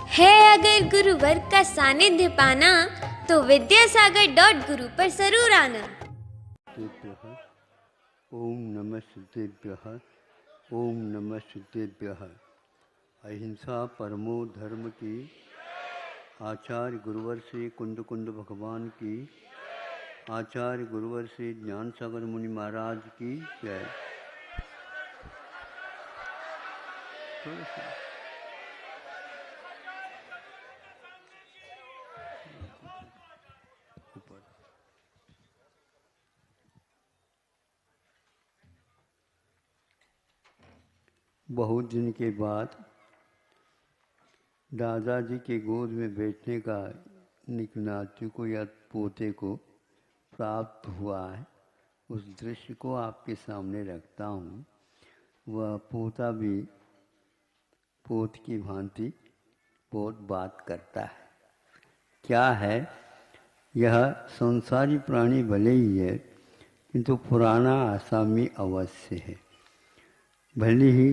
है अगर गुरुवर का सानिध्य पाना तो विद्यासागर.गुरु पर जरूर आना। ओम नमः सिद्धेभ्यः। ओम नमः सिद्धेभ्यः। अहिंसा परमो धर्म की। आचार्य गुरुवर से कुंड कुंड भगवान की। आचार्य गुरुवर से ज्ञान सागर मुनि महाराज की जय। बहुत दिन के बाद दादाजी के गोद में बैठने का निकनाती को या पोते को प्राप्त हुआ है। उस दृश्य को आपके सामने रखता हूँ। वह पोता भी पोत की भांति बहुत बात करता है। क्या है यह? संसारी प्राणी भले ही है किंतु पुराना आसामी अवश्य है। भले ही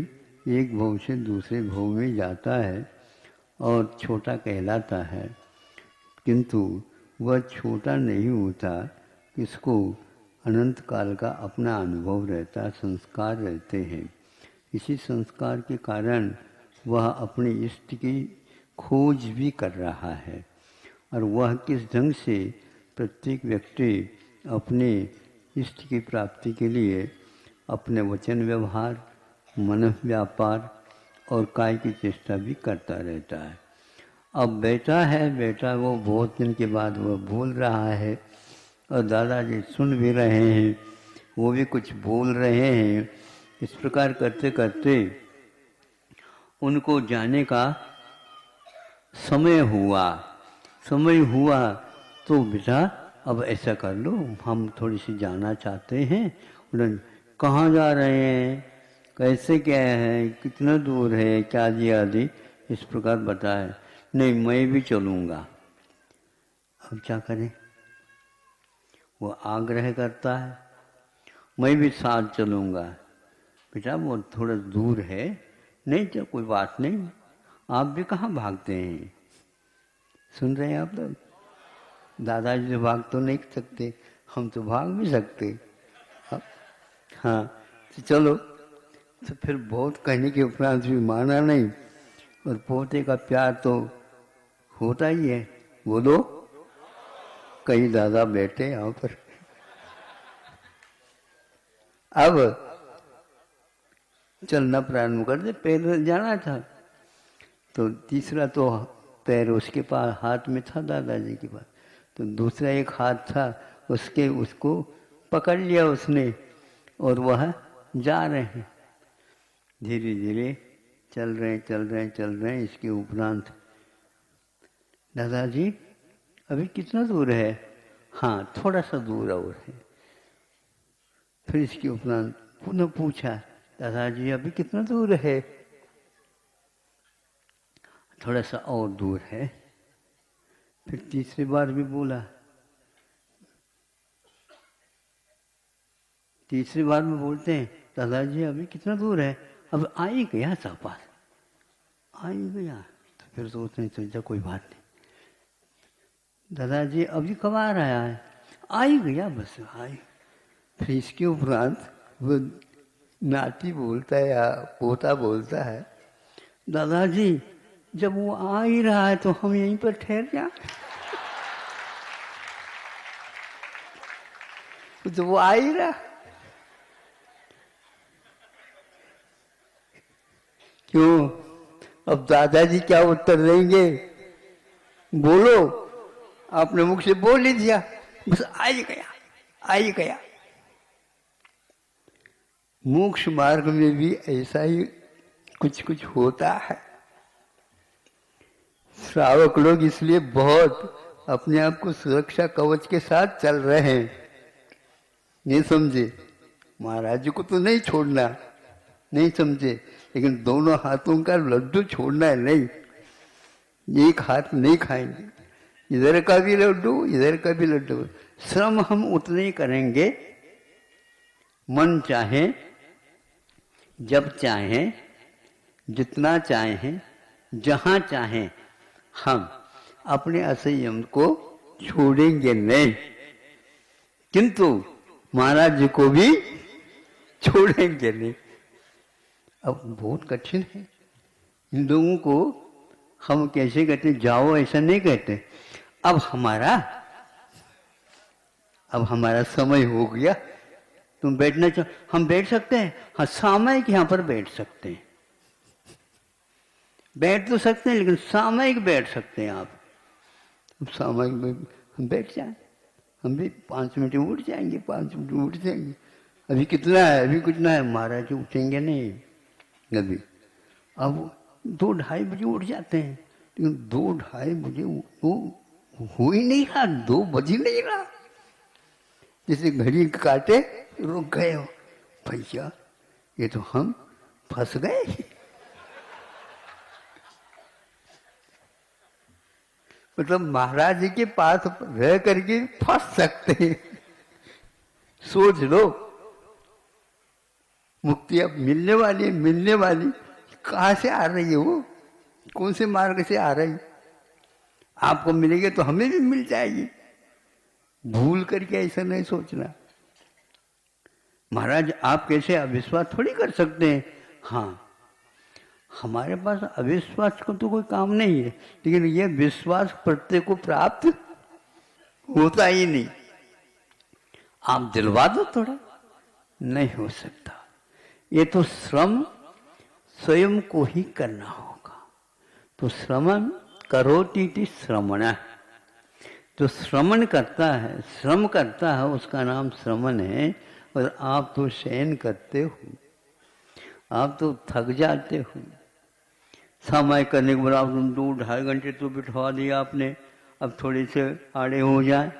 एक भव से दूसरे भव में जाता है और छोटा कहलाता है, किंतु वह छोटा नहीं होता। इसको अनंत काल का अपना अनुभव रहता, संस्कार रहते हैं। इसी संस्कार के कारण वह अपने इष्ट की खोज भी कर रहा है। और वह किस ढंग से प्रत्येक व्यक्ति अपने इष्ट की प्राप्ति के लिए अपने वचन व्यवहार, मन व्यापार और काय की चेष्टा भी करता रहता है। अब बेटा वो बहुत दिन के बाद वह बोल रहा है और दादाजी सुन भी रहे हैं, वो भी कुछ बोल रहे हैं। इस प्रकार करते करते उनको जाने का समय हुआ तो बेटा अब ऐसा कर लो, हम थोड़ी सी जाना चाहते हैं। उन्होंने कहाँ जा रहे हैं, कैसे क्या है, कितना दूर है, क्या जी आदि इस प्रकार बताए। नहीं, मैं भी चलूँगा। अब क्या करें? वो आग्रह करता है, मैं भी साथ चलूँगा। बेटा वो थोड़ा दूर है, नहीं तो कोई बात नहीं, आप भी कहाँ भागते हैं। सुन रहे हैं आप लोग? दादाजी तो भाग तो नहीं सकते, हम तो भाग भी सकते। हाँ तो चलो। तो फिर बहुत कहने के उपरांत भी माना नहीं। और पोते का प्यार तो होता ही है। बोलो, कई दादा बैठे यहाँ पर। अब चलना प्रारंभ कर दे। पैदल जाना था तो तीसरा तो पैर उसके पास हाथ में था, दादाजी के पास। तो दूसरा एक हाथ था उसको पकड़ लिया उसने और वह जा रहे हैं। धीरे धीरे चल रहे हैं। इसके उपरांत दादाजी अभी कितना दूर है? हाँ, थोड़ा सा दूर और है। फिर इसके उपरांत पुनः पूछा, दादाजी अभी कितना दूर है? थोड़ा सा और दूर है। फिर तीसरी बार भी बोला। तीसरी बार में बोलते हैं, दादाजी अभी कितना दूर है? अब आ ही गया था पास, आ ही गया। तो फिर सोचते हैं चल कोई बात नहीं, दादाजी अभी कब आ रहा है? आ ही गया, बस आई। फिर इसके उपरांत वो नाती बोलता है या पोता बोलता है, दादाजी जब वो आ ही रहा है तो हम यहीं पर ठहर जाए। तो वो आ ही रहा। क्यों? अब दादाजी क्या उत्तर देंगे? बोलो, आपने मुख से बोल ही दिया, बस आ ही गया। मोक्ष मार्ग में भी ऐसा ही कुछ होता है। श्रावक लोग इसलिए बहुत अपने आप को सुरक्षा कवच के साथ चल रहे हैं। नहीं समझे? महाराज जी को तो नहीं छोड़ना, नहीं समझे, लेकिन दोनों हाथों का लड्डू छोड़ना है नहीं। एक हाथ नहीं खाएंगे, इधर का भी लड्डू इधर का भी लड्डू। श्रम हम उतने ही करेंगे, मन चाहे, जब चाहे, जितना चाहे, जहाँ चाहे हम अपने असंयम को छोड़ेंगे नहीं, किंतु महाराज जी को भी छोड़ेंगे नहीं। अब बहुत कठिन है। इन लोगों को हम कैसे कहते, जाओ ऐसा नहीं कहते। अब हमारा समय हो गया, तुम बैठना चाहो, हम बैठ सकते हैं। हाँ, सामयिक यहाँ पर बैठ सकते हैं, बैठ तो सकते हैं, लेकिन सामयिक बैठ सकते हैं आप। सामयिक में हम बैठ जाए, हम भी 5 मिनट में उठ जाएंगे, 5 मिनट में उठ जाएंगे। अभी कितना है, अभी कितना है, महाराज उठेंगे नहीं अभी। अब 2-2:30 बजे उठ जाते हैं, लेकिन 2-2:30 बजे हो ही नहीं रहा, 2 बज ही नहीं रहा। जैसे घड़ी काटे रुक गए हो, भैया ये तो हम फंस गए। मतलब महाराज जी के पास रह करके फंस सकते हैं। सोच लो, मुक्ति अब मिलने वाली कहाँ से आ रही है, वो कौन से मार्ग से आ रही? आपको मिलेगी तो हमें भी मिल जाएगी। भूल करके ऐसा नहीं सोचना। महाराज आप कैसे अविश्वास थोड़ी कर सकते हैं। हाँ, हमारे पास अविश्वास को तो कोई काम नहीं है, लेकिन यह विश्वास प्रत्येक को प्राप्त होता ही नहीं। आप दिलवा दो थोड़ा, नहीं हो सकता। ये तो श्रम स्वयं को ही करना होगा। तो श्रमण करोति श्रमण, जो श्रमण करता है, श्रम करता है, उसका नाम श्रमण है। और आप तो शयन करते हो, आप तो थक जाते हो। समय करने के बाद आप 2-2.5 घंटे तो बिठवा दिया आपने, अब थोड़े से आड़े हो जाए।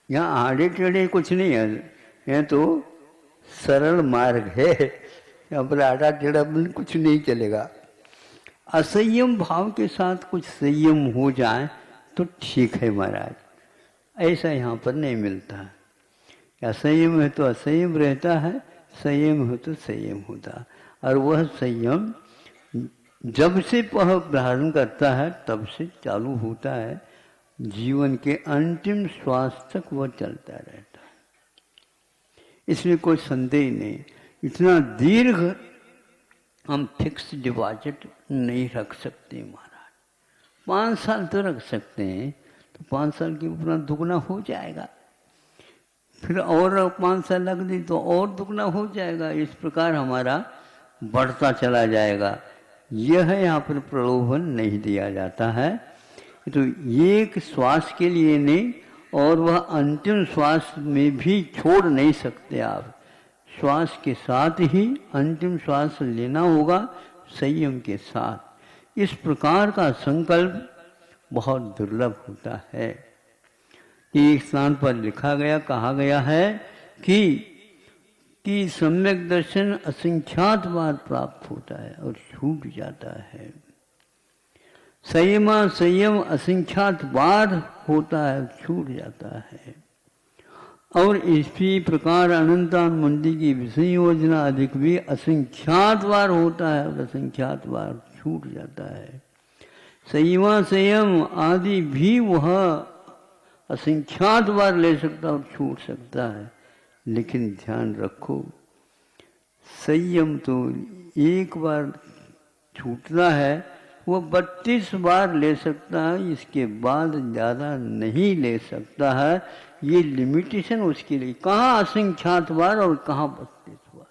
यहाँ आड़े टेढ़े कुछ नहीं है, यहाँ तो सरल मार्ग है, यहाँ पर आड़ा टेढ़ा कुछ नहीं चलेगा। असंयम भाव के साथ कुछ संयम हो जाए तो ठीक है महाराज, ऐसा यहाँ पर नहीं मिलता है। असंयम है तो असंयम रहता है, संयम है तो संयम होता है। और वह संयम जब से वह प्रारंभ करता है तब से चालू होता है, जीवन के अंतिम श्वास तक वह चलता रहता है। इसमें कोई संदेह नहीं। इतना दीर्घ हम फिक्स डिपॉजिट नहीं रख सकते महाराज। 5 साल तो रख सकते हैं, तो 5 साल के ऊपर दुगना हो जाएगा, फिर और 5 साल लग दी तो और दुगना हो जाएगा। इस प्रकार हमारा बढ़ता चला जाएगा। यह यहाँ पर प्रलोभन नहीं दिया जाता है। तो एक श्वास के लिए नहीं, और वह अंतिम श्वास में भी छोड़ नहीं सकते आप। श्वास के साथ ही अंतिम श्वास लेना होगा, संयम के साथ। इस प्रकार का संकल्प बहुत दुर्लभ होता है। एक स्थान पर लिखा गया, कहा गया है कि सम्यक दर्शन असंख्यात बार प्राप्त होता है और छूट जाता है। संयम असंख्यात बार होता है, छूट जाता है। और इसी प्रकार अनंतान मंदी की विषय योजना अधिक भी असंख्यात बार होता है और असंख्यात बार छूट जाता है। संयम आदि भी वह असंख्यात बार ले सकता और छूट सकता है। लेकिन ध्यान रखो, संयम तो एक बार छूटता है, वो 32 बार ले सकता है, इसके बाद ज़्यादा नहीं ले सकता है। ये लिमिटेशन उसके लिए, कहाँ असंख्यात बार और कहाँ 32 बार।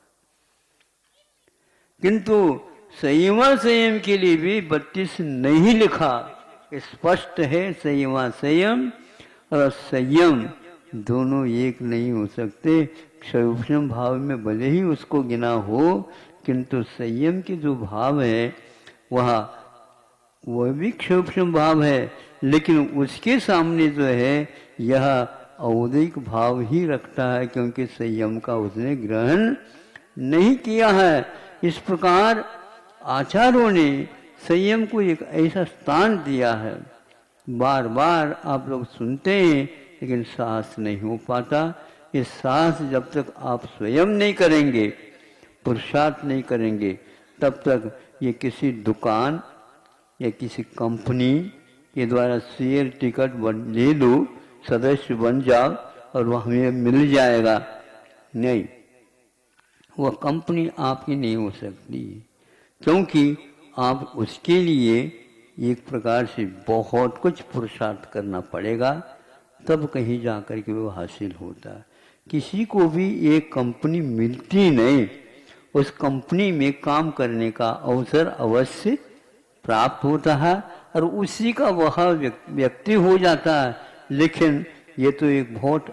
किंतु संयम के लिए भी 32 नहीं लिखा, स्पष्ट है। संयम और संयम दोनों एक नहीं हो सकते। सूक्ष्म भाव में भले ही उसको गिना हो, किंतु संयम के जो भाव है वह भी सूक्ष्म भाव है, लेकिन उसके सामने जो है यह औदिक भाव ही रखता है, क्योंकि संयम का उसने ग्रहण नहीं किया है। इस प्रकार आचार्यों ने संयम को एक ऐसा स्थान दिया है। बार बार आप लोग सुनते हैं, लेकिन साहस नहीं हो पाता। इस साहस जब तक आप स्वयं नहीं करेंगे, पुरुषार्थ नहीं करेंगे, तब तक ये किसी दुकान या किसी कंपनी के द्वारा शेयर टिकट ले लो, सदस्य बन जाओ और वह हमें मिल जाएगा, नहीं, वह कंपनी आपकी नहीं हो सकती, क्योंकि आप उसके लिए एक प्रकार से बहुत कुछ पुरुषार्थ करना पड़ेगा, तब कहीं जाकर के वो हासिल होता है। किसी को भी एक कंपनी मिलती नहीं, उस कंपनी में काम करने का अवसर अवश्य प्राप्त होता है और उसी का वह व्यक्ति हो जाता है। लेकिन ये तो एक बहुत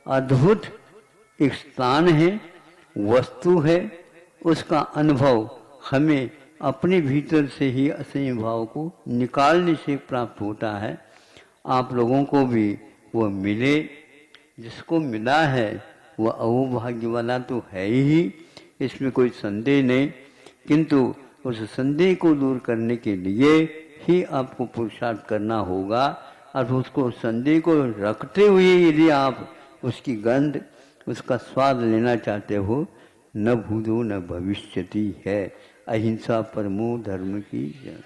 अद्भुत एक स्थान है, वस्तु है, उसका अनुभव हमें अपने भीतर से ही असंयम भाव को निकालने से प्राप्त होता है। आप लोगों को भी वह मिले, जिसको मिला है वह अहोभाग्य वाला तो है ही, इसमें कोई संदेह नहीं, किंतु उस संदेह को दूर करने के लिए ही आपको पुरुषार्थ करना होगा। और उसको संदेह को रखते हुए यदि आप उसकी गंध, उसका स्वाद लेना चाहते हो, न भूतो न भविष्यति है। अहिंसा परमो धर्म की जय।